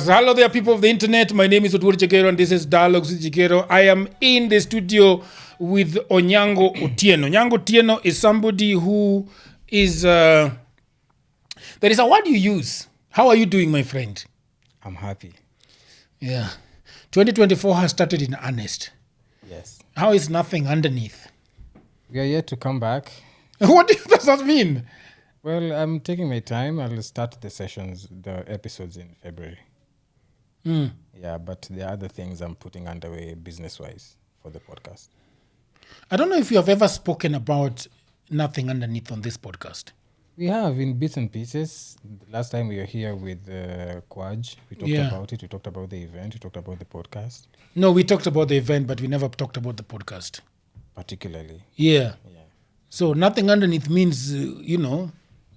Hello there, people of the internet. My name is Oturi Chekero and this is Dialogues with Chekero. I am in the studio with Onyango Otieno. Onyango Otieno is somebody who is... there is a word you use. How are you doing, my friend? I'm happy. Yeah. 2024 has started in earnest. Yes. How is nothing underneath? We are yet to come back. What does that mean? Well, I'm taking my time. I'll start the episodes in February. Yeah, but there are other things I'm putting underway business-wise for the podcast. I don't know if you have ever spoken about nothing underneath on this podcast. We have in bits and pieces. Last time we were here with Kwaj, we talked about it. We talked about the event. We talked about the podcast. No, we talked about the event, but we never talked about the podcast. Particularly. Yeah. So nothing underneath means,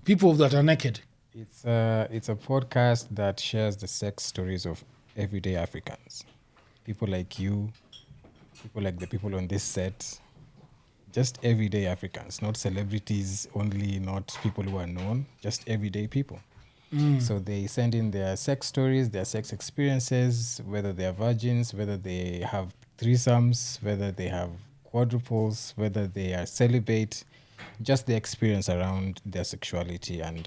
people that are naked. It's a podcast that shares the sex stories of everyday Africans. People like you, people like the people on this set, just everyday Africans, not celebrities only, not people who are known, just everyday people. So they send in their sex stories, their sex experiences, whether they are virgins, whether they have threesomes, whether they have quadruples, whether they are celibate, just the experience around their sexuality and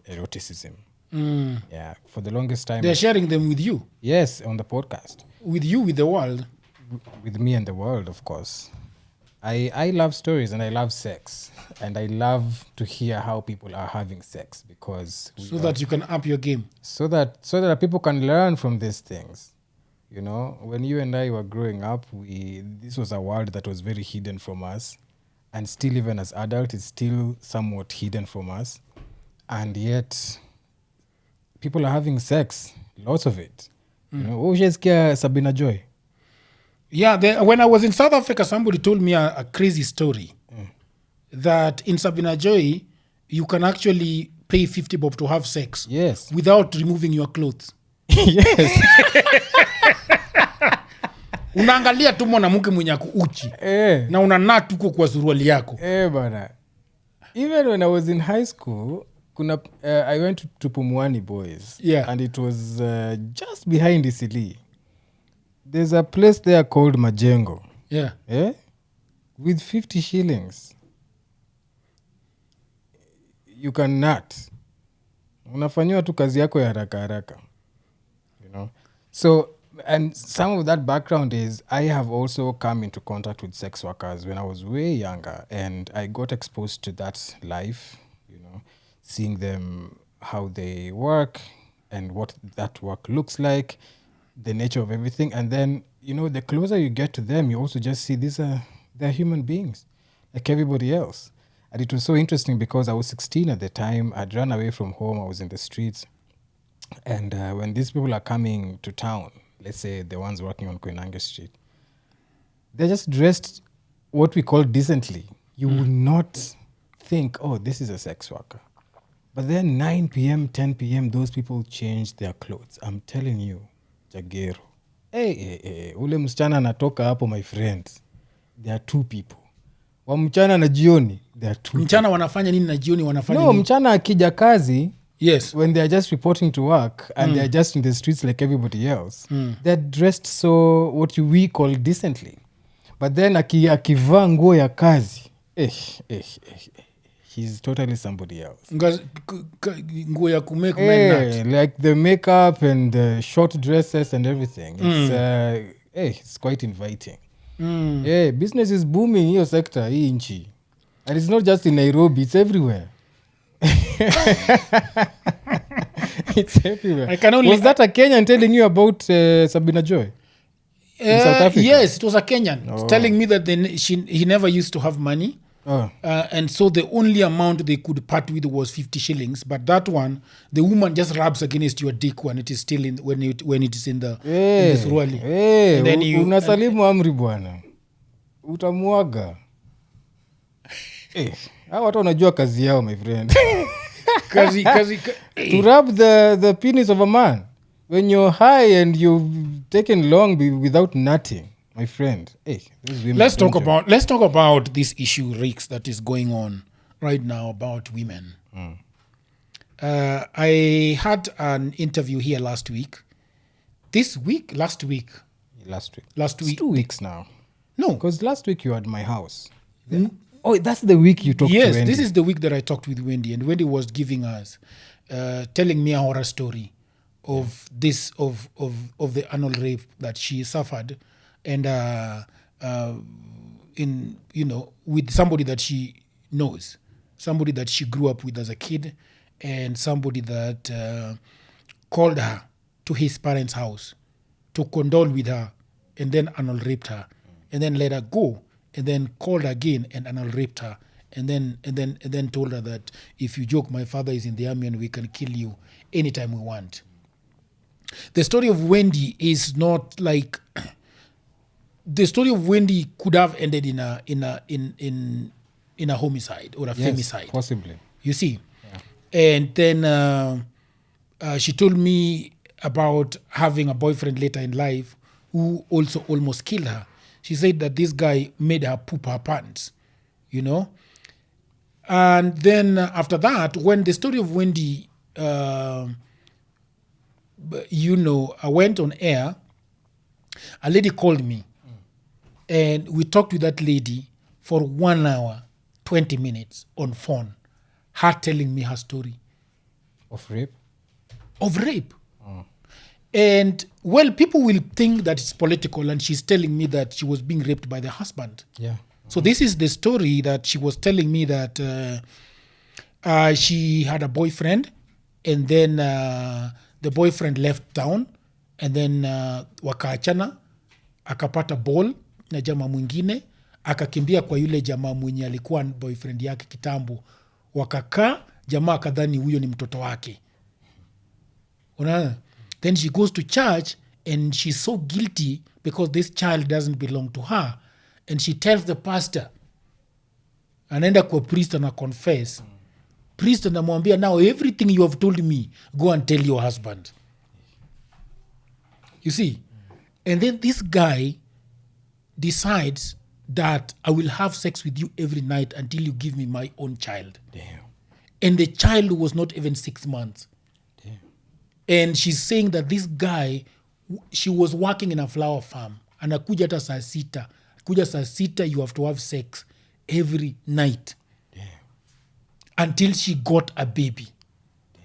eroticism. Yeah, for the longest time. They're sharing them with you? Yes, on the podcast. With you, with the world? With me and the world, of course. I love stories and I love sex. And I love to hear how people are having sex because... that you can up your game. So that people can learn from these things. You know, when you and I were growing up, this was a world that was very hidden from us. And still, even as adults, it's still somewhat hidden from us. And yet, people are having sex, lots of it. You know, Sabina Joy. Yeah, when I was in South Africa, somebody told me a crazy story. That in Sabina Joy, you can actually pay 50 bob to have sex. Yes. Without removing your clothes. Yes. Unaangalia tu mwanamke mwenye ako uchi. Na unanaa tuko kwa suruali yako. Bana. Even when I was in high school, I went to Pumwani Boys. Yeah. And it was just behind Isili. There's a place there called Majengo. Yeah. With 50 shillings. You can nut. Unafanyiwa tu kazi yako ya haraka haraka. You know? So, and some of that background is I have also come into contact with sex workers when I was way younger, and I got exposed to that life, seeing them, how they work and what that work looks like, the nature of everything. And then, the closer you get to them, you also just see they're human beings like everybody else. And it was so interesting because I was 16 at the time. I'd run away from home. I was in the streets. And when these people are coming to town, let's say the ones working on Koinange Street, they're just dressed what we call decently. You would not think, oh, this is a sex worker. But then 9 p.m., 10 p.m., those people change their clothes. I'm telling you, Jagero. Ule msichana anatoka hapo, my friends. There are two people. Wa mchana na jioni, there are two. Mchana wanafanya nini na jioni wanafanya nini? No, mchana akija kazi, yes, when they are just reporting to work and they are just in the streets like everybody else, they're dressed so what we call decently. But then akivaa nguo ya kazi, he's totally somebody else. Nguo ya kumake men nut. Like the makeup and the short dresses and everything. It's quite inviting. Business is booming hiyo sector, hii nchi. And it's not just in Nairobi, it's everywhere. It's everywhere. Was that a Kenyan telling you about Sabina Joy? In South Africa? Yes, it was a Kenyan telling me that he never used to have money. And so the only amount they could part with was 50 shillings. But that one, the woman just rubs against your dick when it is still when it is in the suruali. And then unasalimu amri bwana. Utamuaga. Hao watu wanajua kazi yao, my friend. Kazi. To rub the penis of a man when you're high and you've taken long without nutting. My friend, let's talk about this issue, Rix, that is going on right now about women. I had an interview here last week This week, last week. Last week. Last It's week. 2 weeks now. No. Because last week you were at my house. Oh, that's the week you talked to Yes, Wendy. this is the week that I talked with Wendy, and Wendy was giving us, telling me a horror story of this of the anal rape that she suffered, and in with somebody that she knows, somebody that she grew up with as a kid, and somebody that called her to his parents' house to condole with her, and then anal raped her, and then let her go, and then called again and anal raped her, and then told her that if you joke, my father is in the army and we can kill you anytime we want. The story of Wendy is not like the story of Wendy could have ended in a homicide or a femicide. Possibly. You see, and then she told me about having a boyfriend later in life who also almost killed her. She said that this guy made her poop her pants, And then after that, when the story of Wendy, went on air, a lady called me, and we talked with that lady for 1 hour, 20 minutes on phone, her telling me her story. Of rape? Of rape. And, well, people will think that it's political, and she's telling me that she was being raped by the husband. Yeah. So this is the story that she was telling me that she had a boyfriend, and then the boyfriend left town, and then wakaachana, akapata ball na jamaa mwingine, akakimbia kwa yule jamaa mwenye alikuwa boyfriend yake kitambo, wakakaa, jamaa akadhani huyo ni mtoto wake. Unaona? Then she goes to church and she's so guilty because this child doesn't belong to her, and she tells the pastor, anaenda kwa priest and confess. Priest anamwambia, now everything you have told me, go and tell your husband. You see? And then this guy decides that I will have sex with you every night until you give me my own child. Damn. And the child was not even 6 months. Damn. And she's saying that this guy, she was working in a flower farm. Anakuja hata saa sita. Kuja saa sita, you have to have sex every night. Damn. Until she got a baby. Damn.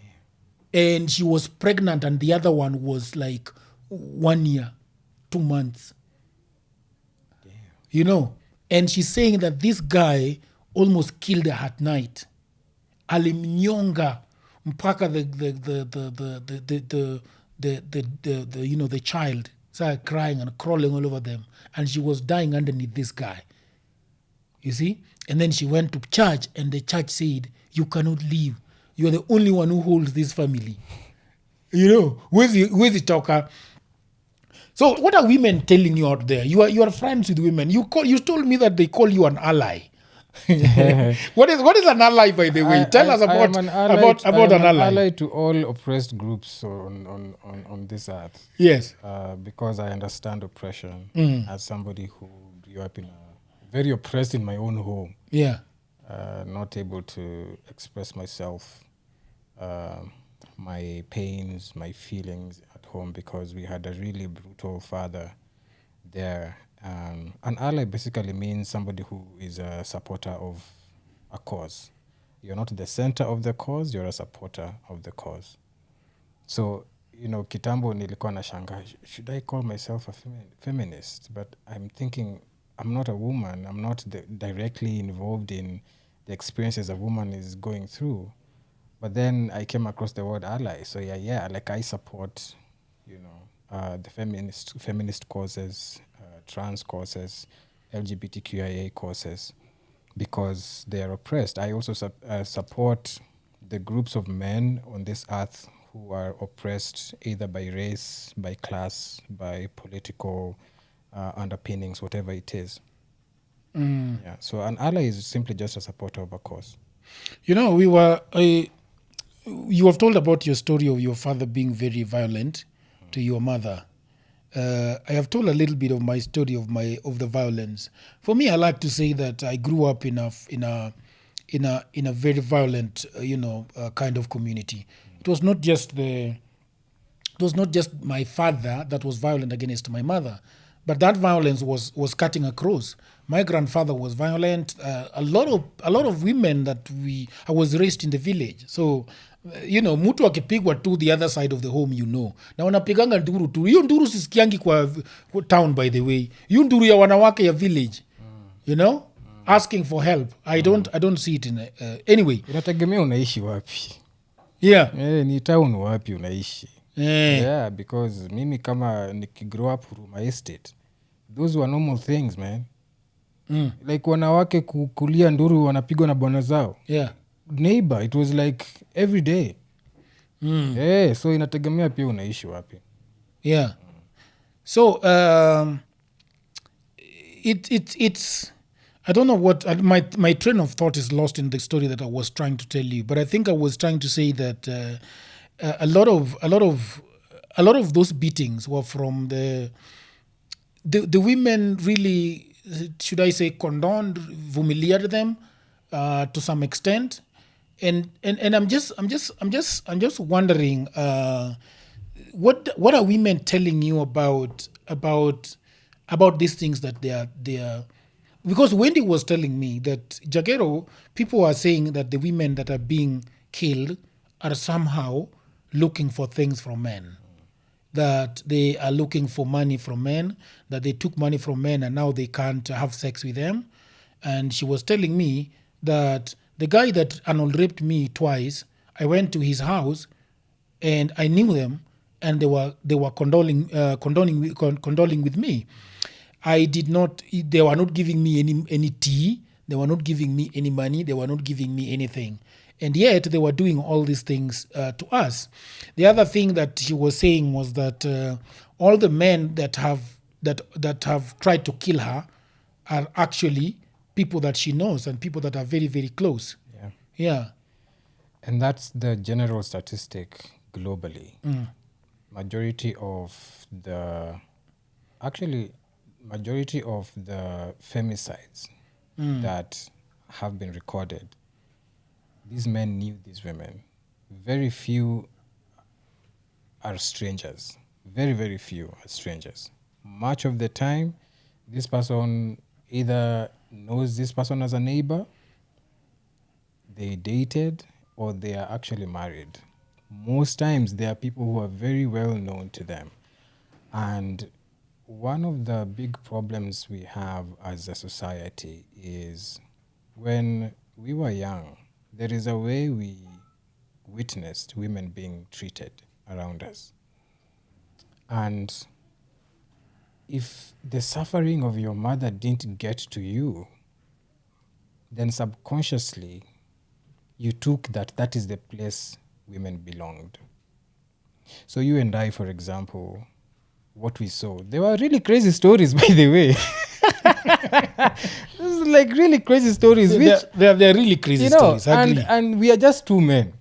And she was pregnant, and the other one was like 1 year, 2 months. Damn. And she's saying that this guy almost killed her at night. Alimnyonga mpaka the child started crying and crawling all over them, and she was dying underneath this guy. You see? And then she went to church, and the church said, you cannot leave. You're the only one who holds this family. Where's the talker? So what are women telling you out there? You are friends with women. You told me that they call you an ally. What is an ally, by the way? Tell us about an ally. To all oppressed groups on this earth. Yes. Because I understand oppression as somebody who grew up in a very oppressed in my own home. Yeah. Not able to express myself, my pains, my feelings at home, because we had a really brutal father there. An ally basically means somebody who is a supporter of a cause. You're not the center of the cause, you're a supporter of the cause. So, kitambo nilikuwa na shanga, should I call myself a feminist? But I'm thinking, I'm not a woman. I'm not directly involved in the experiences a woman is going through. But then I came across the word ally. So like I support, the feminist causes, trans causes, LGBTQIA causes, because they are oppressed. I also support the groups of men on this earth who are oppressed either by race, by class, by political underpinnings, whatever it is. Yeah. So an ally is simply just a supporter of a cause. You have told about your story of your father being very violent to your mother. I have told a little bit of my story of the violence. For me, I like to say that I grew up in a very violent, kind of community. It was not just the it was not just my father that was violent against my mother, but that violence was cutting across. My grandfather was violent. A lot of women that I was raised in the village, so mtu akipigwa to the other side of the home, na wanapiganga nduru tu. Hiyo nduru sisikiangi kwa town, by the way. Hiyo nduru ya wanawake ya village, asking for help. I don't see it in anyway. Inategemea unaishi wapi. Yeah. Ni town wapi unaishi. Yeah, because mimi kama nikigrow up Huruma Estate, those were normal things, man. Like wanawake kulia nduru wanapigwa na bwana zao. Yeah. Neighbor, it was like every day. So inategemea pia unaishi wapi. Yeah. So it's I don't know what my train of thought is lost in the story that I was trying to tell you, but I think I was trying to say that a lot of those beatings were from the women really, should I say, condoned, vumiliated them to some extent, and I'm just wondering what are women telling you about these things that they are. Because Wendy was telling me that Jagero, people are saying that the women that are being killed are somehow looking for things from men, that they are looking for money from men, that they took money from men and now they can't have sex with them. And she was telling me that the guy that anal raped me twice, I went to his house and I knew them, and they were condoling with me. They were not giving me any tea, they were not giving me any money, they were not giving me anything. And yet they were doing all these things to us. The other thing that she was saying was that all the men that have tried to kill her are actually people that she knows and people that are very, very close. Yeah. And that's the general statistic globally. Majority of the femicides that have been recorded, these men knew these women. Very few are strangers. Very, very few are strangers. Much of the time, this person either knows this person as a neighbor, they dated, or they are actually married. Most times, there are people who are very well known to them. And one of the big problems we have as a society is when we were young, there is a way we witnessed women being treated around us. And if the suffering of your mother didn't get to you, then subconsciously you took that is the place women belonged. So you and I, for example, what we saw, they were really crazy stories, by the way. This is like really crazy stories. They're really crazy stories. And we are just two men.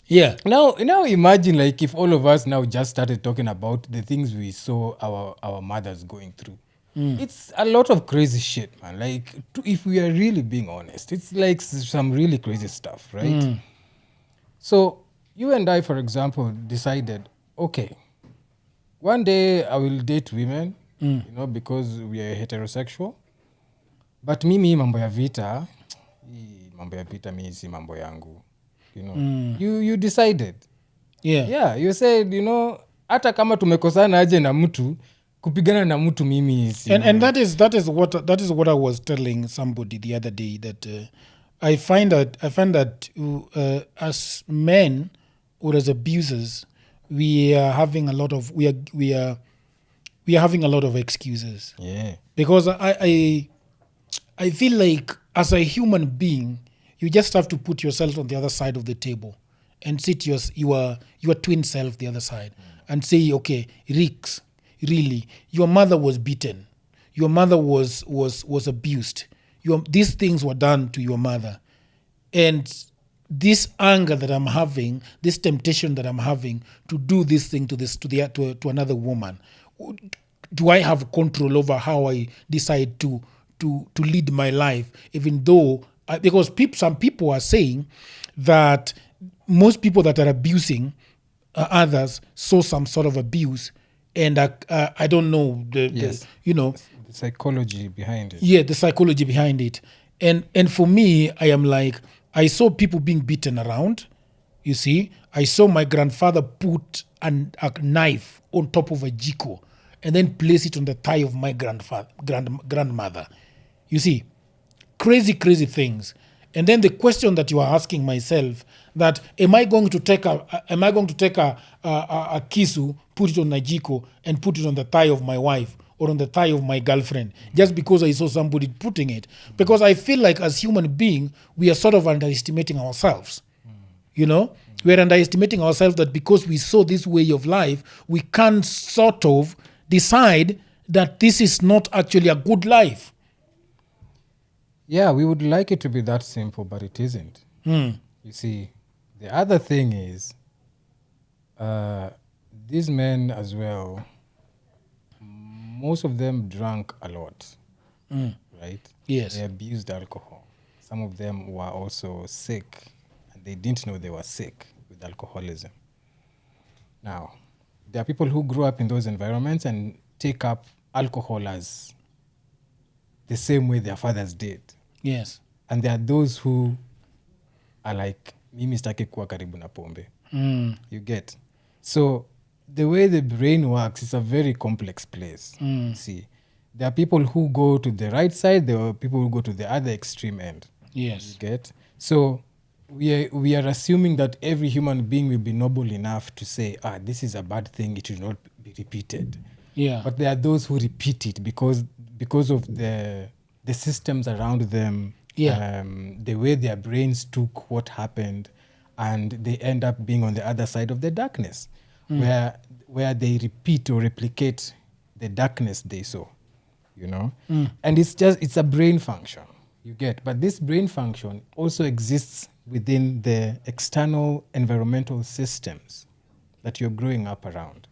Yeah. Now imagine like if all of us now just started talking about the things we saw our mothers going through. It's a lot of crazy shit, man. Like if we are really being honest, it's like some really crazy stuff, right? So you and I, for example, decided, okay, one day I will date women, because we are heterosexual. But mimi mambo ya vita mi si mambo yangu. You decided. Yeah, you said, hata kama tumekosana aje na mtu, kupigana na mtu mimi si. And that is what I was telling somebody the other day, that I find that as men or as abusers, we are having a lot of having a lot of excuses. Yeah. Because I feel like as a human being, you just have to put yourself on the other side of the table and sit your twin self the other side and say, okay, Rix, really, your mother was beaten, your mother was abused, these things were done to your mother, and this anger that I'm having, this temptation that I'm having to do this thing to another woman, do I have control over how I decide to lead my life? Even though, because some people are saying that most people that are abusing others saw some sort of abuse, and I don't know Yes. The psychology behind it. the psychology behind it. And for me, I am like, I saw people being beaten around. You see, I saw my grandfather put a knife on top of a jiko and then place it on the thigh of my grandmother. You see, crazy things. And then the question that you are asking myself, that am I going to take a kisu, put it on a jiko and put it on the thigh of my wife or on the thigh of my girlfriend just because I saw somebody putting it? Because I feel like as human being we are sort of underestimating ourselves. We're underestimating ourselves, that because we saw this way of life, we can sort of decide that this is not actually a good life. Yeah, we would like it to be that simple, but it isn't. You see, the other thing is, these men as well, most of them drank a lot, right? Yes. They abused alcohol. Some of them were also sick, and they didn't know they were sick with alcoholism. Now, there are people who grew up in those environments and take up alcohol as the same way their fathers did. Yes. And there are those who are like, mimi sitaki kuwa karibu na pombe. You get? So the way the brain works is a very complex place. See, there are people who go to the right side, there are people who go to the other extreme end. Yes. You get? So we are assuming that every human being will be noble enough to say, this is a bad thing, it should not be repeated. Yeah. But there are those who repeat it because of the systems around them, the way their brains took what happened, and they end up being on the other side of the darkness, where they repeat or replicate the darkness they saw, And it's a brain function, you get. But this brain function also exists within the external environmental systems that you're growing up around,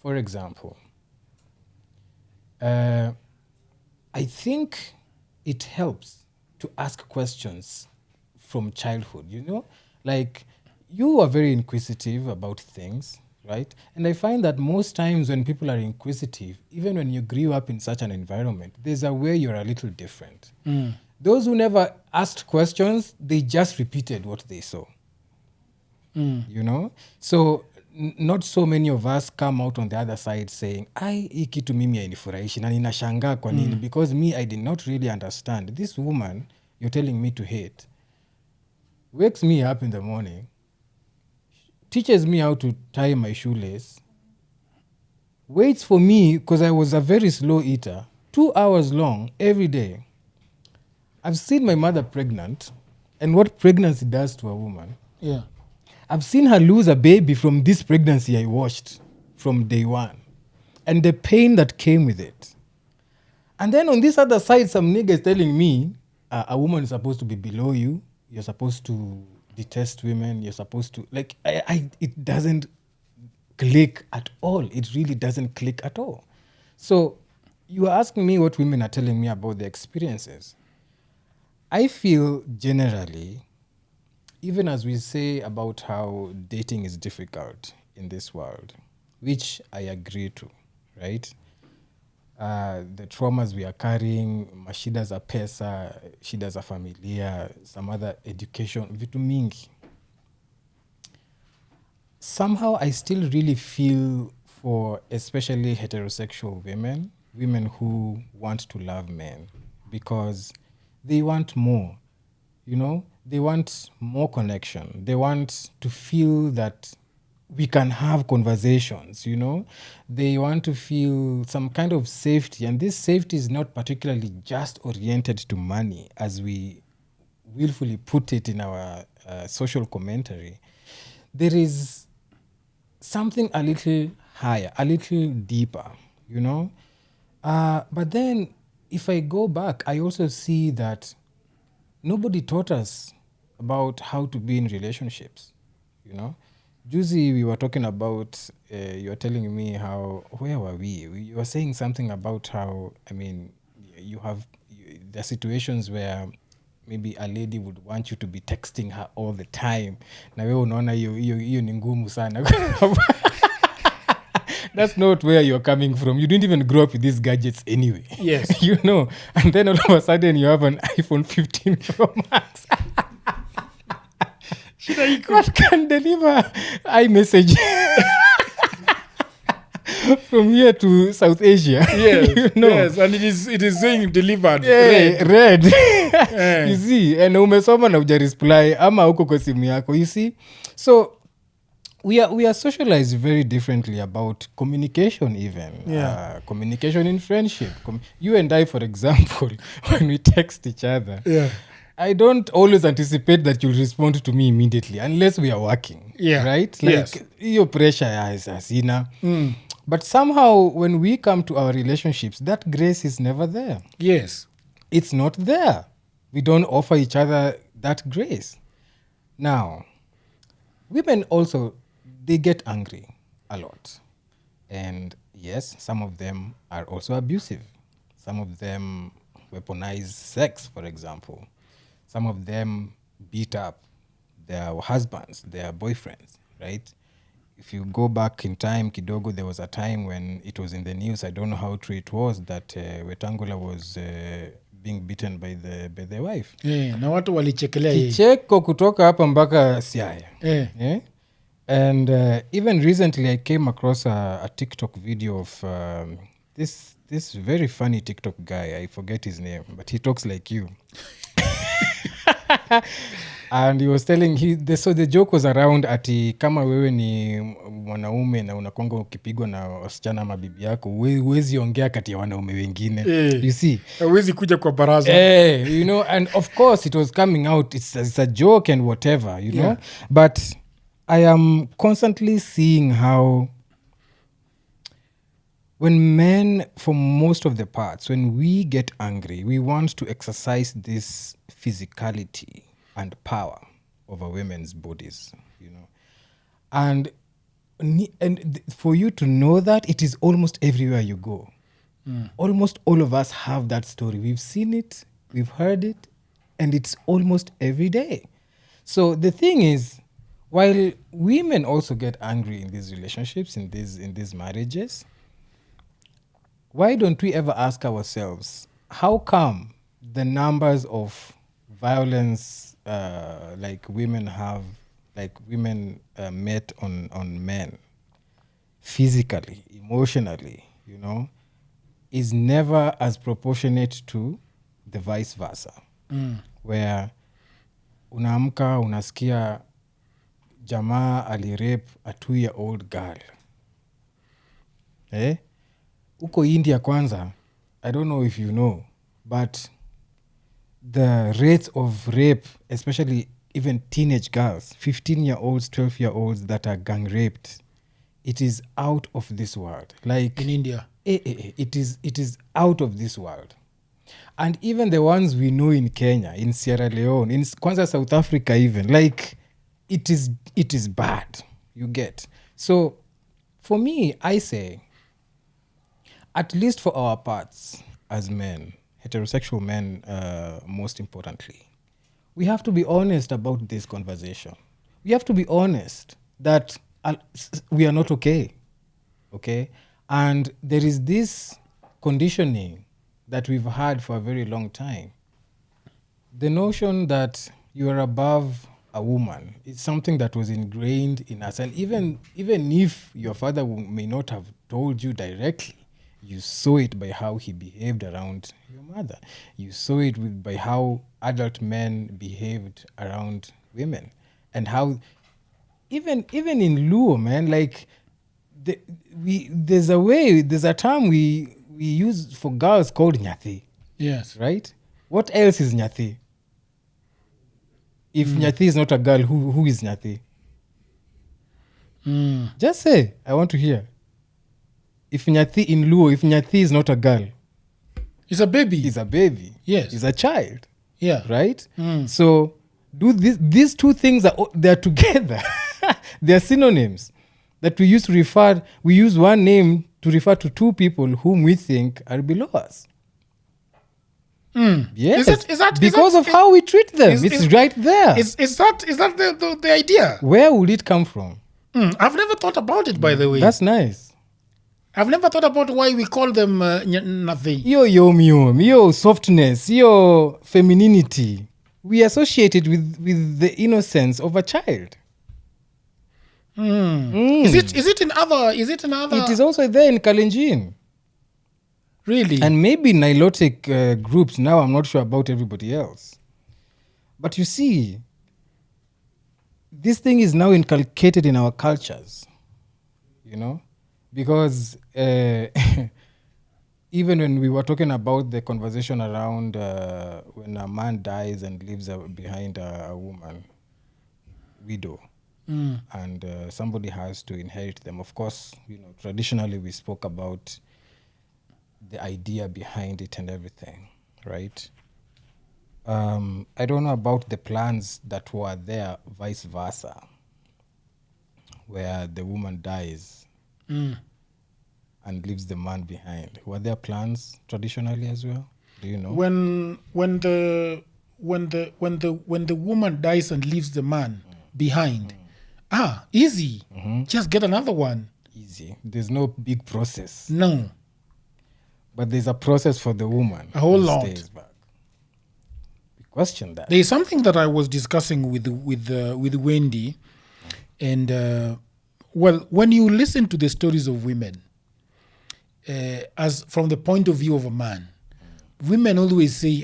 For example, I think it helps to ask questions from childhood, Like, you are very inquisitive about things, right? And I find that most times when people are inquisitive, even when you grew up in such an environment, there's a way you're a little different. Those who never asked questions, they just repeated what they saw. So not so many of us come out on the other side saying, hii kitu mimi hainifurahishi na ninashangaa kwa nini, because me, I did not really understand. This woman you're telling me to hate wakes me up in the morning, teaches me how to tie my shoelace, waits for me because I was a very slow eater, 2 hours long every day. I've seen my mother pregnant and what pregnancy does to a woman. Yeah. I've seen her lose a baby from this pregnancy I watched from day one, and the pain that came with it. And then on this other side, some nigga is telling me a woman is supposed to be below you. You're supposed to detest women. You're supposed to, like, it doesn't click at all. It really doesn't click at all. So you are asking me what women are telling me about their experiences. I feel generally, even as we say about how dating is difficult in this world, which I agree to, right? The traumas we are carrying, mashida za pesa, shida za familia, some other education, vitu mingi. Somehow I still really feel for especially heterosexual women who want to love men, because they want more, They want more connection. They want to feel that we can have conversations, They want to feel some kind of safety. And this safety is not particularly just oriented to money, as we willfully put it in our social commentary. There is something a little higher, a little deeper, But then if I go back, I also see that nobody taught us about how to be in relationships, Juzi, we were talking about, you were telling me how, where were we? You were saying something about how, there are situations where maybe a lady would want you to be texting her all the time, na wewe unaona hiyo ni ngumu sana. That's not where you're coming from. You didn't even grow up with these gadgets anyway. Yes. You know, and then all of a sudden you have an iPhone 15 Pro Max that can deliver iMessage from here to South Asia. Yes, You know? yes, and it is saying delivered. Yeah, red. You see, and umesoma na uja reply ama uko kwa simu yako. You see, so we are socialized very differently about communication, even communication in friendship. You and I, for example, when we text each other, I don't always anticipate that you'll respond to me immediately unless we are working. Right? Like your pressure is asina. But somehow when we come to our relationships, that grace is never there. Yes. It's not there. We don't offer each other that grace. Now, women also, they get angry a lot. And yes, some of them are also abusive. Some of them weaponize sex, for example. Some of them beat up their husbands, their boyfriends, right? If you go back in time, kidogo, there was a time when it was in the news, I don't know how true it was, that Wetangula was being beaten by the wife. Na watu walichekelea hii. Kicheko kutoka hapa mpaka Siaya. And even recently I came across a TikTok video of this very funny TikTok guy. I forget his name, but he talks like you. And he was telling so the joke was around ati kama wewe ni mwanaume na unakonga ukipigwa na wasichana ama bibi yako, huwezi ongea kati ya wanaume wengine. You see, huwezi kuja kwa baraza. You know, and of course it was coming out, it's a joke and whatever, you know. But I am constantly seeing how when men, for most of the parts, when we get angry, we want to exercise this physicality and power over women's bodies, you know. And for you to know that, it is almost everywhere you go. Almost all of us have that story. We've seen it, we've heard it, and it's almost every day. So the thing is, while women also get angry in these relationships, in these marriages, why don't we ever ask ourselves, how come the numbers of violence like women met on men physically, emotionally, you know, is never as proportionate to the vice versa, where unaamka unasikia jamaa alirape a 2-year-old girl. Uko India kwanza, I don't know if you know, but the rates of rape, especially even teenage girls, 15-year-olds, 12-year-olds that are gang raped, it is out of this world. Like in India. It is out of this world. And even the ones we know in Kenya, in Sierra Leone, in kwanza South Africa even, like it is bad, you get. So for me, I say, at least for our parts as men, heterosexual men, most importantly, we have to be honest about this conversation. We have to be honest that we are not okay. And there is this conditioning that we've had for a very long time. The notion that you are above a woman is something that was ingrained in us. And even if your father may not have told you directly, you saw it by how he behaved around your mother. You saw it by how adult men behaved around women. And how, even in Luo, man, like, there's a term we use for girls called nyathi. Yes. Right? What else is nyathi? If nyathi is not a girl, who is nyathi? Just say, I want to hear. If nyathi in Luo, if nyathi is not a girl, it's a baby. It's a baby. Yes. It's a child. Yeah. Right? So these two things they're together. They're synonyms that we use one name to refer to two people whom we think are below us. Yes. Is that because of how we treat them? is- It's is- right there. Is that the idea? Where would it come from? I've never thought about it, by the way. That's nice. I've never thought about why we call them nothing. Your yom, your softness, your femininity. We associate it with the innocence of a child. Is it in other? It is also there in Kalenjin. Really? And maybe Nilotic groups. Now I'm not sure about everybody else. But you see, this thing is now inculcated in our cultures, you know, because even when we were talking about the conversation around when a man dies and leaves behind a woman, widow, and somebody has to inherit them. Of course, you know, traditionally we spoke about the idea behind it and everything, right? I don't know about the plans that were there, vice versa, where the woman dies and leaves the man behind. Were there plans traditionally as well? Do you know? When the woman dies and leaves the man behind, easy. Just get another one. Easy. There's no big process. No. But there's a process for the woman. A whole who lot. stays back. We question that. There is something that I was discussing with Wendy, and when you listen to the stories of women, as from the point of view of a man, women always say,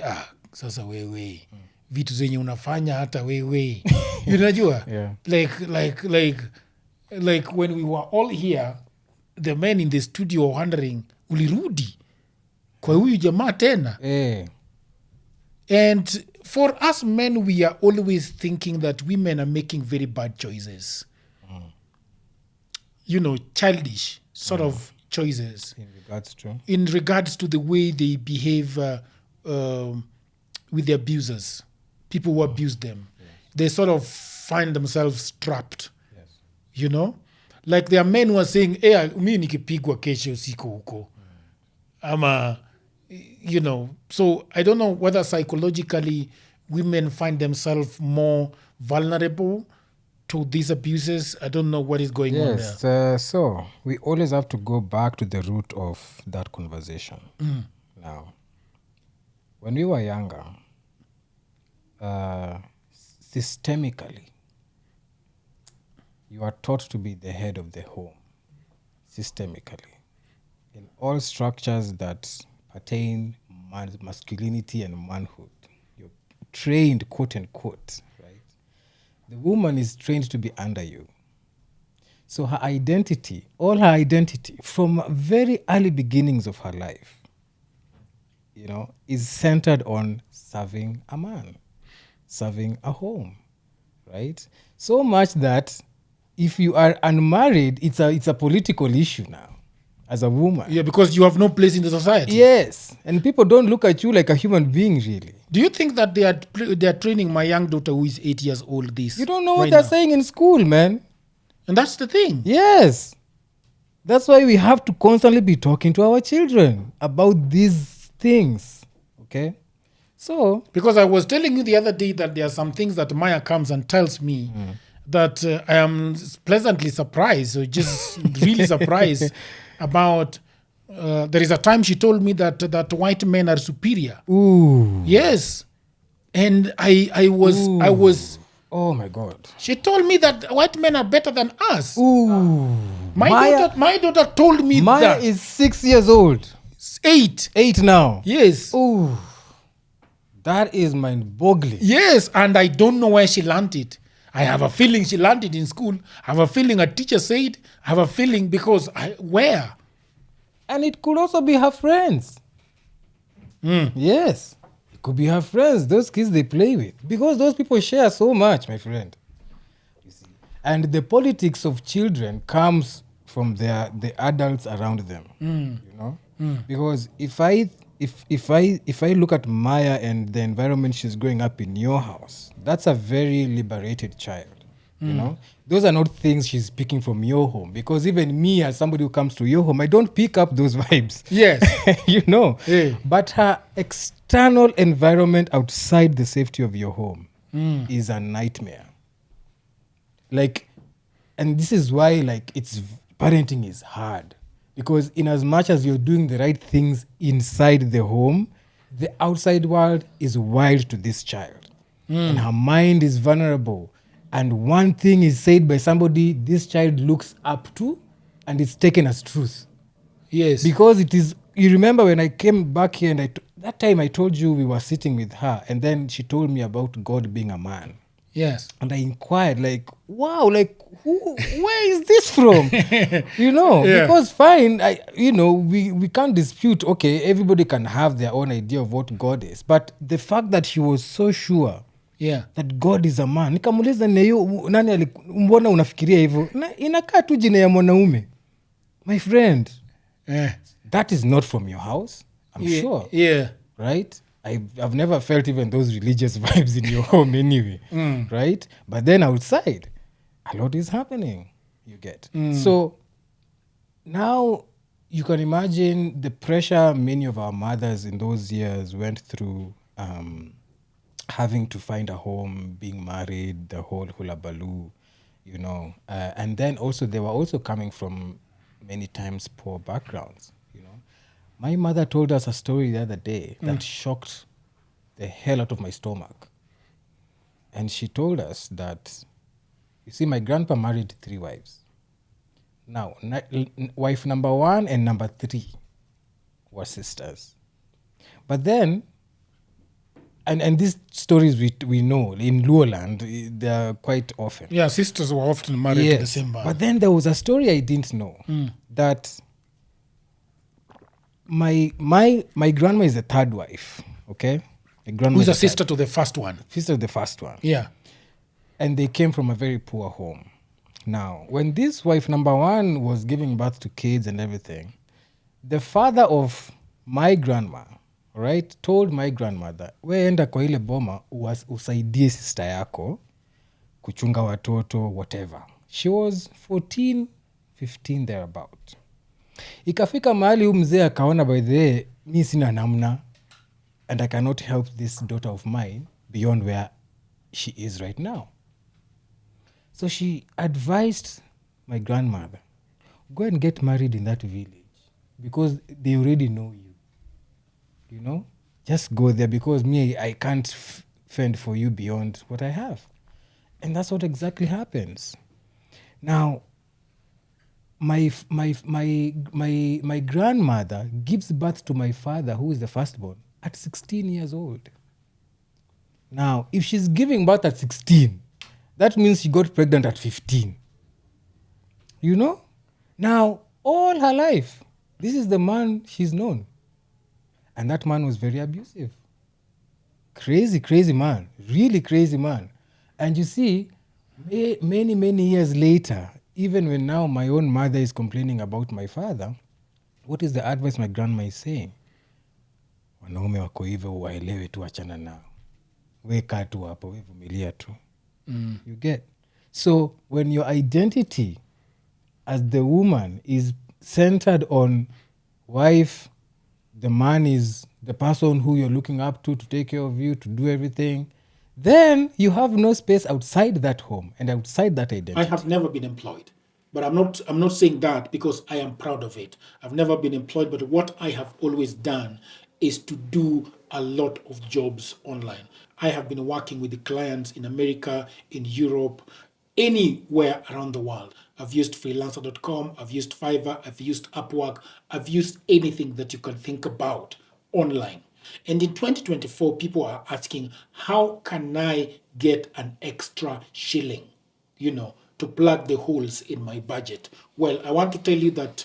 sasa wewe vitu zenye unafanya hata wewe unajua. Yeah. Like when we were all here, the men in the studio were wondering, ulirudi kwa huyu jamaa tena? And for us men, we are always thinking that women are making very bad choices. You know, childish sort of choices in regards to the way they behave with the abusers, people who abuse them. They sort of find themselves trapped. You know, like there are men who are saying, mi nikipigwa kesho siko huko. You know, so I don't know whether psychologically women find themselves more vulnerable to these abuses. I don't know what is going on there. Yes, so we always have to go back to the root of that conversation. Now, when we were younger, systemically, you are taught to be the head of the home, systemically. In all structures that pertain masculinity and manhood, you're trained, quote unquote, right? The woman is trained to be under you. So her identity, all her identity, from very early beginnings of her life, you know, is centered on serving a man, serving a home, right? So much that if you are unmarried, it's a political issue now as a woman. Yeah, because you have no place in the society. Yes, and people don't look at you like a human being, really. Do you think that they are training my young daughter who is 8 years old this? You don't know what right they're now? saying in school, man. And that's the thing. Yes. That's why we have to constantly be talking to our children about these things. Okay? So, Because I was telling you the other day that there are some things that Maya comes and tells me that I am pleasantly surprised, or just really surprised about. There is a time she told me that white men are superior. ooh. Yes, and I was. Oh my God. She told me that white men are better than us. Ooh. My daughter told me Maya that. is 6 years old. 8. 8 now. Yes. Ooh. That is mind-boggling. Yes, and I don't know where she learned it. I have a feeling she learned it in school. I have a feeling a teacher said. I have a feeling because where? And it could also be her friends. Yes. It could be her friends, those kids they play with. Because those people share so much, my friend. You see. And the politics of children comes from the adults around them. You know? Because if I look at Maya and the environment she's growing up in your house, that's a very liberated child. You know? those are not things she's picking from your home, because even me as somebody who comes to your home, I don't pick up those vibes. Yes. You know. Yeah. But her external environment outside the safety of your home is a nightmare. Like, and this is why, like, parenting is hard, because in as much as you're doing the right things inside the home, the outside world is wild to this child, and her mind is vulnerable. And one thing is said by somebody this child looks up to, and it's taken as truth. Yes. Because it is, you remember when I came back here and that time I told you we were sitting with her, and then she told me about God being a man. Yes. And I inquired, like, wow, like, where is this from? You know, Yeah. because fine, we can't dispute, okay, everybody can have their own idea of what God is. But the fact that she was so sure Yeah. that God is a man, nikamuliza nani mbona unafikiria hivyo? Inakaa tu jina ya mwanaume. My friend, that is not from your house, I'm sure. Yeah. Right? I've never felt even those religious vibes in your home anyway. Right? But then outside, a lot is happening, you get. So now you can imagine the pressure many of our mothers in those years went through, having to find a home, being married, the whole hula baloo, you know. And then also they were also coming from many times poor backgrounds, you know. My mother told us a story the other day that shocked the hell out of my stomach. And she told us that, you see, my grandpa married 3 wives. Now, wife number 1 and number 3 were sisters. But then, and these stories we know, in Luoland, they're quite often. Yeah, sisters were often married to the same man. But then there was a story I didn't know, that my grandma is the 3rd wife, okay? My grandma Who's a is sister to the first one? sister of the first one. Yeah. And they came from a very poor home. Now, when this wife number 1 was giving birth to kids and everything, the father of my grandma, right, told my grandmother, we enda kwa ile boma usaidie sister yako kuchunga watoto, whatever. She was 14, 15 thereabout. Ikafika mahali huyu mzee akaona, by the way, mi sina namna, and I cannot help this daughter of mine beyond where she is right now. So she advised my grandmother, go and get married in that village, because they already know you. You know? Just go there, because me, I can't fend for you beyond what I have. And that's what exactly happens. Now, my grandmother gives birth to my father, who is the firstborn, at 16 years old. Now, if she's giving birth at 16, that means she got pregnant at 15. You know? Now, all her life, this is the man she's known. And that man was very abusive. Crazy, crazy man. Really crazy man. And you see, many, many years later, even when now my own mother is complaining about my father, what is the advice my grandma is saying? Wanaume wako hivyo, waelewe tu, achana nao. Weka tu hapo, vumilia tu. You get? So when your identity as the woman is centered on wife, the man is the person who you're looking up to take care of you, to do everything, then you have no space outside that home and outside that identity. I have never been employed, but I'm not saying that because I am proud of it. I've never been employed, but what I have always done is to do a lot of jobs online. I have been working with the clients in America, in Europe, anywhere around the world. I've used freelancer.com, I've used Fiverr, I've used Upwork, I've used anything that you can think about online. And in 2024, people are asking, how can I get an extra shilling, to plug the holes in my budget? Well, I want to tell you that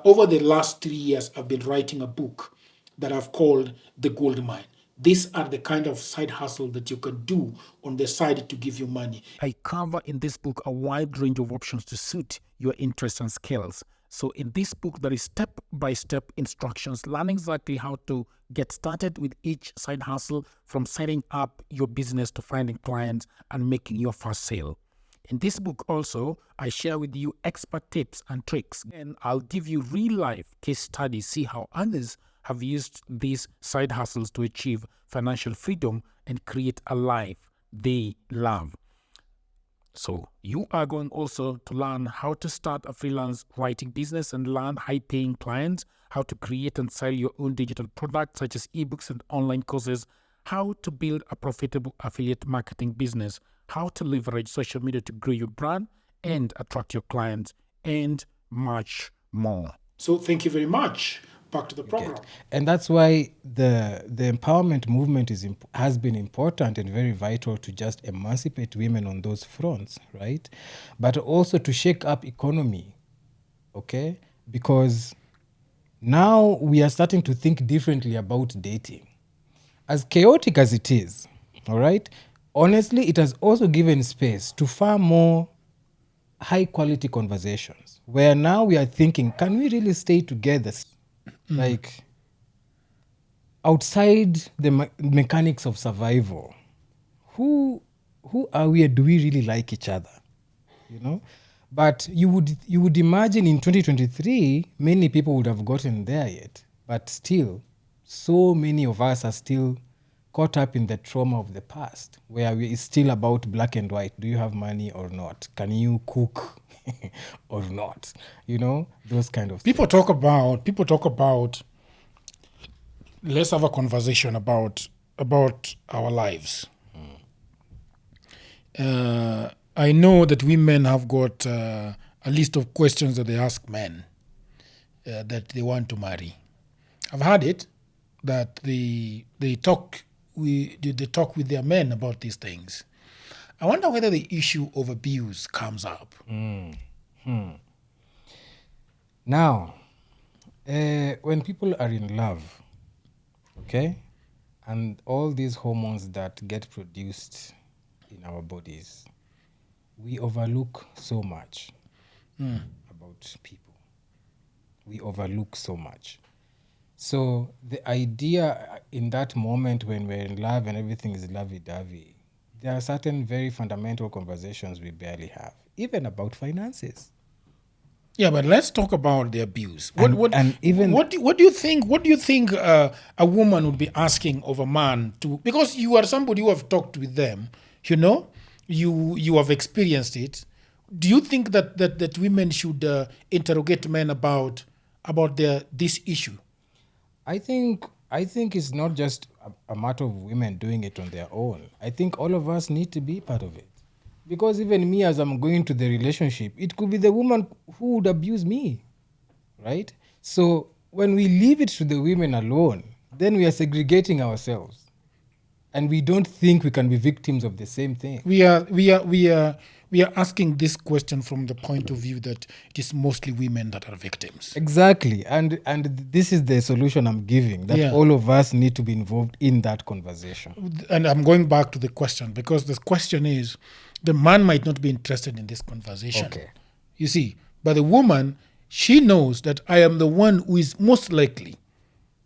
over the last 3 years, I've been writing a book that I've called The Gold Mine. These are the kind of side hustle that you can do on the side to give you money. I cover in this book a wide range of options to suit your interests and skills. So in this book, there is step-by-step instructions, learning exactly how to get started with each side hustle, from setting up your business to finding clients and making your first sale. In this book also, I share with you expert tips and tricks, and I'll give you real-life case studies, see how others have used these side hustles to achieve financial freedom and create a life they love. So you are going also to learn how to start a freelance writing business and learn high-paying clients, how to create and sell your own digital products such as ebooks and online courses, how to build a profitable affiliate marketing business, how to leverage social media to grow your brand and attract your clients, and much more. So thank you very much. Back to the program. And that's why the empowerment movement has been important and very vital to just emancipate women on those fronts, right? But also to shake up economy, okay? Because now we are starting to think differently about dating. As chaotic as it is, all right? Honestly, it has also given space to far more high quality conversations where now we are thinking, can we really stay together? Like outside the mechanics of survival, who are we and do we really like each other? You know? But you would imagine in 2023, many people would have gotten there yet. But still, so many of us are still caught up in the trauma of the past, where it's still about black and white. Do you have money or not? Can you cook or not? You know, those kind of People talk about let's have a conversation about our lives. I know that women have got a list of questions that they ask men that they want to marry. I've had it that they talk with their men about these things. I wonder whether the issue of abuse comes up. Now, when people are in love, okay, and all these hormones that get produced in our bodies, we overlook so much about people. We overlook so much. So the idea in that moment when we're in love and everything is lovey-dovey, there are certain very fundamental conversations we barely have, even about finances. Yeah, but let's talk about the abuse. And What do you think? What do you think a woman would be asking of a man to? Because you are somebody who have talked with them. You know, you have experienced it. Do you think that women should interrogate men about this issue? I think it's not just a matter of women doing it on their own. I think all of us need to be part of it. Because even me, as I'm going to the relationship, it could be the woman who would abuse me, right? So when we leave it to the women alone, then we are segregating ourselves. And we don't think we can be victims of the same thing. We are asking this question from the point of view that it is mostly women that are victims. Exactly. And this is the solution I'm giving, that all of us need to be involved in that conversation. And I'm going back to the question, because the question is, the man might not be interested in this conversation. Okay. You see, but the woman, she knows that I am the one who is most likely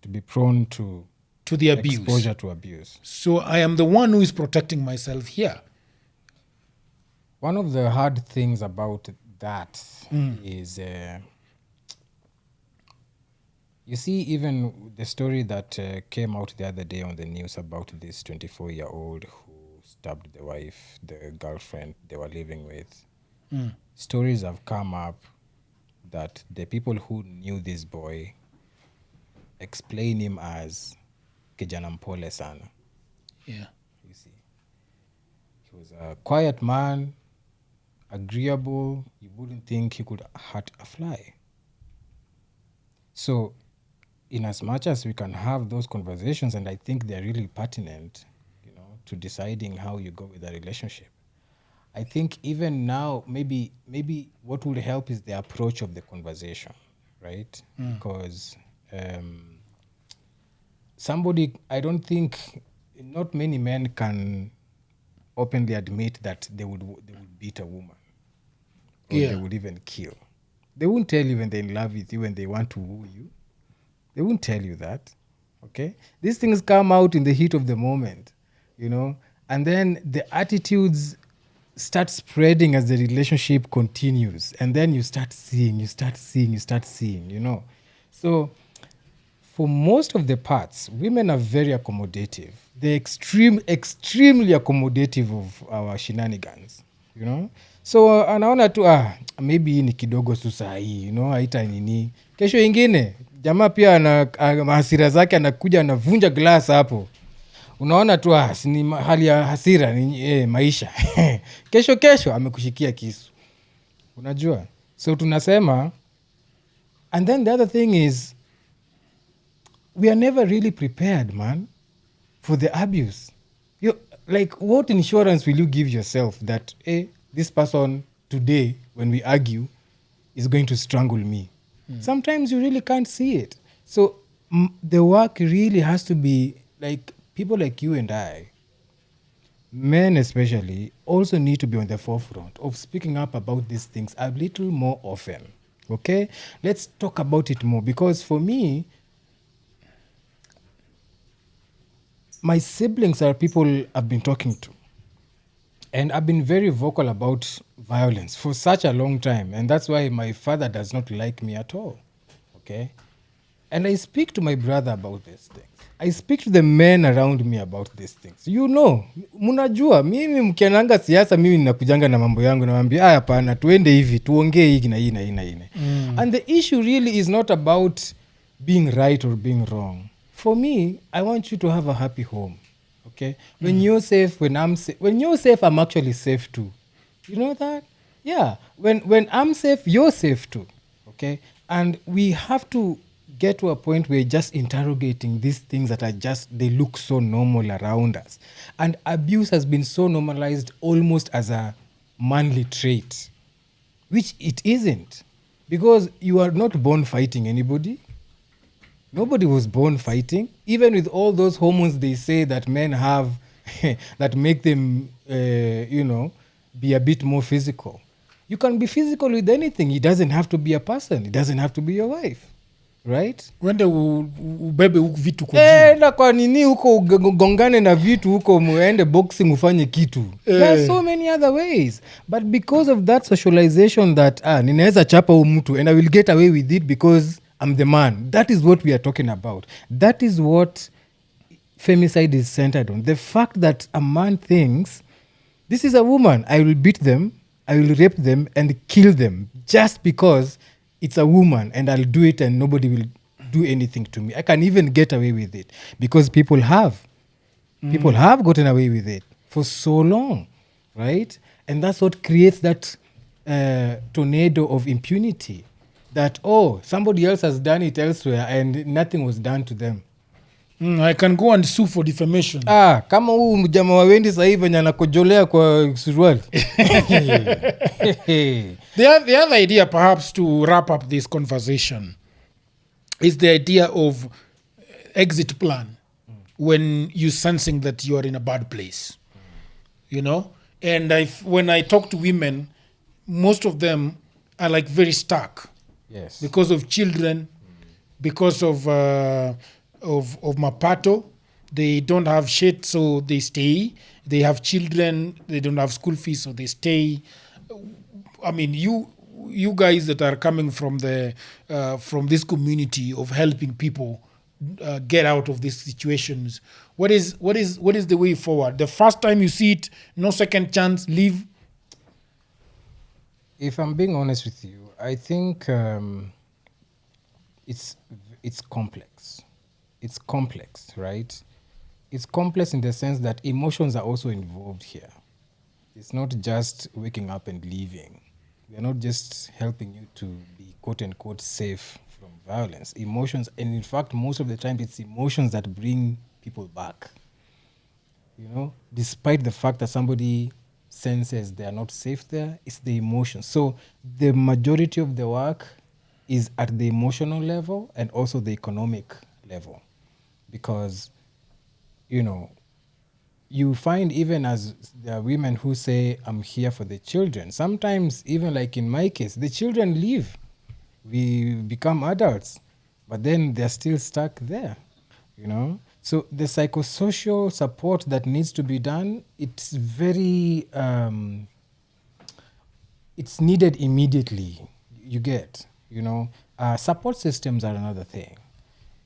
to be prone to the abuse. Exposure to abuse. So I am the one who is protecting myself here. One of the hard things about that is, you see, even the story that came out the other day on the news about this 24-year-old who stabbed the wife, the girlfriend they were living with. Stories have come up that the people who knew this boy explain him as kijana mpole sana. Yeah. You see, he was a quiet man, agreeable. You wouldn't think he could hurt a fly. So, in as much as we can have those conversations, and I think they're really pertinent, to deciding how you go with a relationship, I think even now, maybe what would help is the approach of the conversation, right? Because I don't think, not many men can openly admit that they would beat a woman, or they would even kill. They won't tell you when they're in love with you and they want to woo you. They won't tell you that, okay? These things come out in the heat of the moment, and then the attitudes start spreading as the relationship continues, and then you start seeing, you know. So for most of the parts, women are very accommodative. They're extremely accommodative of our shenanigans, you know. So anaona tu maybe hii ni kidogo tu saa hii, you know, haita nini. Kesho ingine jamaa pia hasira zake anakuja anavunja glass hapo, unaona tu ni hali ya hasira ni maisha. kesho amekushikia kisu, unajua. So tunasema, and then the other thing is we are never really prepared, man, for the abuse. Like, what insurance will you give yourself that this person today when we argue is going to strangle me? Sometimes you really can't see it. So the work really has to be like people like you and I, men especially, also need to be on the forefront of speaking up about these things a little more often. Okay, let's talk about it more, because for me, my siblings are people I've been talking to, and I've been very vocal about violence for such a long time, and that's why my father does not like me at all. Okay, and I speak to my brother about these things. I speak to the men around me about these things. You know, munajua mimi mkiananga siasa, mimi ninakujanga na mambo yangu, nawaambia hapana, tuende hivi, tuongee hiki na hii na hii na hii. And the issue really is not about being right or being wrong. For me, I want you to have a happy home. Okay, when you're safe, when you're safe, I'm actually safe too. You know that? Yeah. When I'm safe, you're safe too. Okay, and we have to get to a point where just interrogating these things that are just, they look so normal around us, and abuse has been so normalized almost as a manly trait, which it isn't, because you are not born fighting anybody. Nobody was born fighting. Even with all those hormones they say that men have that make them, be a bit more physical. You can be physical with anything. It doesn't have to be a person. It doesn't have to be your wife. Right? Wende ubebe vitu kwa gym. Na kwa nini huko gongane na vitu huko, muende boxing ufanye kitu. There are so many other ways. But because of that socialization that ninaweza chapa huyu mtu and I will get away with it because I'm the man. That is what we are talking about. That is what femicide is centered on. The fact that a man thinks, this is a woman, I will beat them, I will rape them and kill them just because it's a woman, and I'll do it and nobody will do anything to me. I can even get away with it because people have gotten away with it for so long, right? And that's what creates that tornado of impunity, that somebody else has done it elsewhere and nothing was done to them. I can go and sue for defamation. Kama huu mjama wa Wendys sasa hivi anakojolea kwa suruali. The other idea, perhaps, to wrap up this conversation is the idea of exit plan when you're sensing that you are in a bad place, you know. And when I talk to women, most of them are like very stuck. Yes. Because of children, because of mapato, they don't have shit, so they stay. They have children, they don't have school fees, so they stay. I mean, you guys that are coming from from this community of helping people get out of these situations, what is the way forward? The first time you see it, no second chance, leave? If I'm being honest with you, I think it's complex. It's complex, right? It's complex in the sense that emotions are also involved here. It's not just waking up and leaving. They're not just helping you to be quote unquote safe from violence. Emotions, and in fact, most of the time, it's emotions that bring people back. You know, despite the fact that somebody senses they are not safe there, it's the emotions. So the majority of the work is at the emotional level and also the economic level. Because, you find even as there are women who say, I'm here for the children. Sometimes, even like in my case, the children leave. We become adults, but then they're still stuck there, So the psychosocial support that needs to be done, it's very it's needed immediately. You get, support systems are another thing.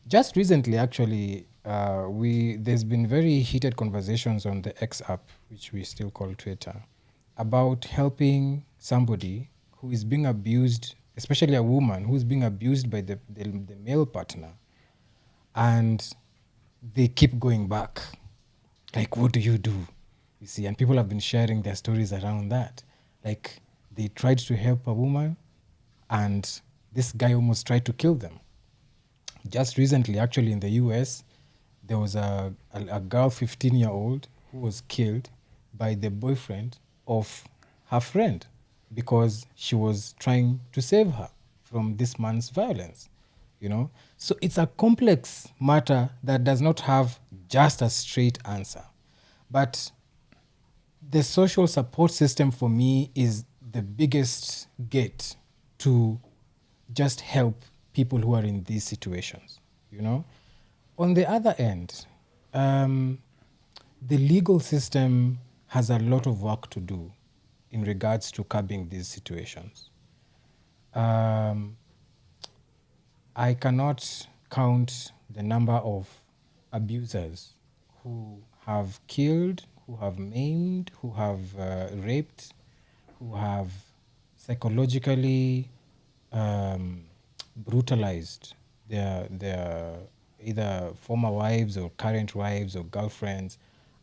Just recently, actually, there's been very heated conversations on the X app, which we still call Twitter, about helping somebody who is being abused, especially a woman who's being abused by the male partner, and they keep going back. Like, what do? You see, and people have been sharing their stories around that. Like, they tried to help a woman, and this guy almost tried to kill them. Just recently, actually, in the US, there was a girl, 15-year-old, who was killed by the boyfriend of her friend because she was trying to save her from this man's violence. So it's a complex matter that does not have just a straight answer. But the social support system for me is the biggest gate to just help people who are in these situations. On the other end, the legal system has a lot of work to do in regards to curbing these situations. I cannot count the number of abusers who have killed, who have maimed, who have raped, who have psychologically brutalized their either former wives or current wives or girlfriends,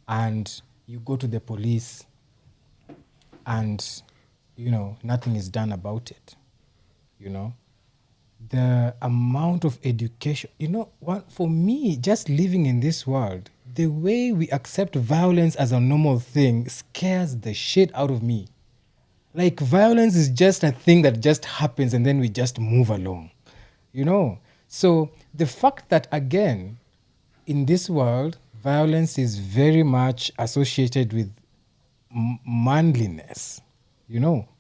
and you go to the police and nothing is done about it. The amount of education, for me, just living in this world, the way we accept violence as a normal thing scares the shit out of me. Like, violence is just a thing that just happens and then we just move along, So the fact that, again, in this world, violence is very much associated with manliness,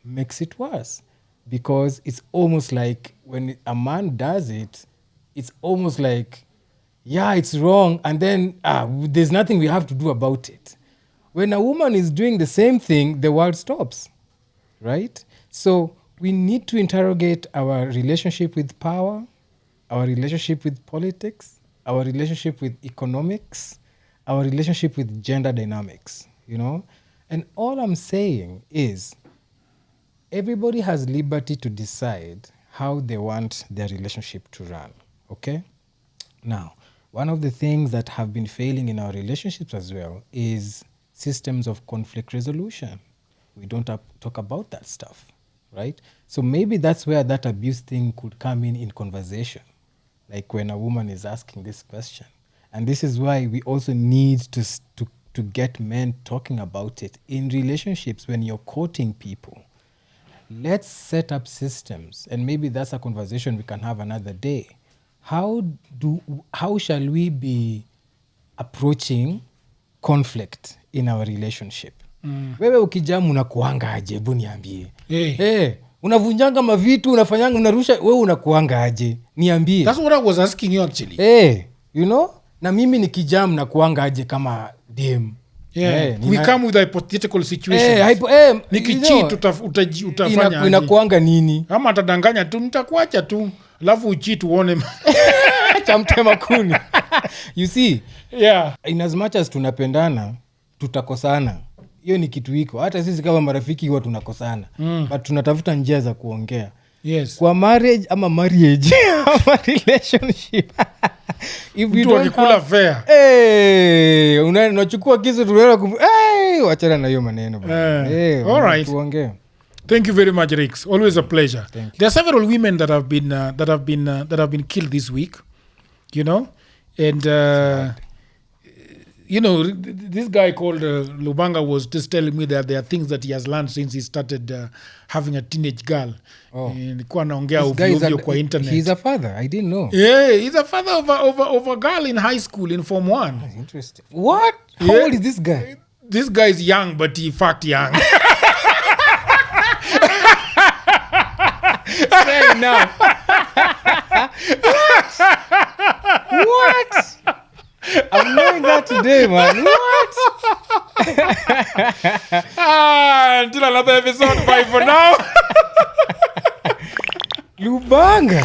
makes it worse. Because it's almost like when a man does it, it's almost like, yeah, it's wrong, and then there's nothing we have to do about it. When a woman is doing the same thing, the world stops, right? So we need to interrogate our relationship with power, our relationship with politics, our relationship with economics, our relationship with gender dynamics, And all I'm saying is, everybody has liberty to decide how they want their relationship to run, okay? Now, one of the things that have been failing in our relationships as well is systems of conflict resolution. We don't talk about that stuff, right? So maybe that's where that abuse thing could come in conversation, like when a woman is asking this question. And this is why we also need to get men talking about it in relationships when you're courting people. Let's set up systems, and maybe that's a conversation we can have another day. How shall we be approaching conflict in our relationship? Wewe ukijamu unakuanga aje? Hebu niambie. Unavunjanga mavitu, unafanyanga, unarusha, wewe unakuanga aje? Niambie. That's what I was asking you actually. Na mimi nikijamu nakuanga aje kama dem? We come with a hypothetical situation. Nikicheat utafanya aje? Inakuanga nini? Ama atadanganya tu, nitakuacha tu, alafu ucheat uone cha mtema kuni. You see, in as much as tunapendana, tutakosana. Hiyo ni kitu iko. Hata sisi kama marafiki huwa tunakosana. But tunatafuta njia za kuongea. Yes. Kwa marriage ama marriage ama relationship. If we don't kula fair. Unachukua kisu tunaenda wachana na hiyo maneno bwana. All right. Tuongee. Thank you very much, Rix. Always a pleasure. Thank you. There are several women that have been killed this week, and this guy called Lubanga was just telling me that there are things that he has learned since he started having a teenage girl. Nilikuwa anaongea ovyo kwa internet. He's a father. I didn't know. Yeah, he's a father of a girl in high school in Form 1. That's interesting. What? How old is this guy? This guy is young, but he fat young. Fair enough. What? I'm knowing that today, man. What? Until another episode. Bye for now. Lubanga.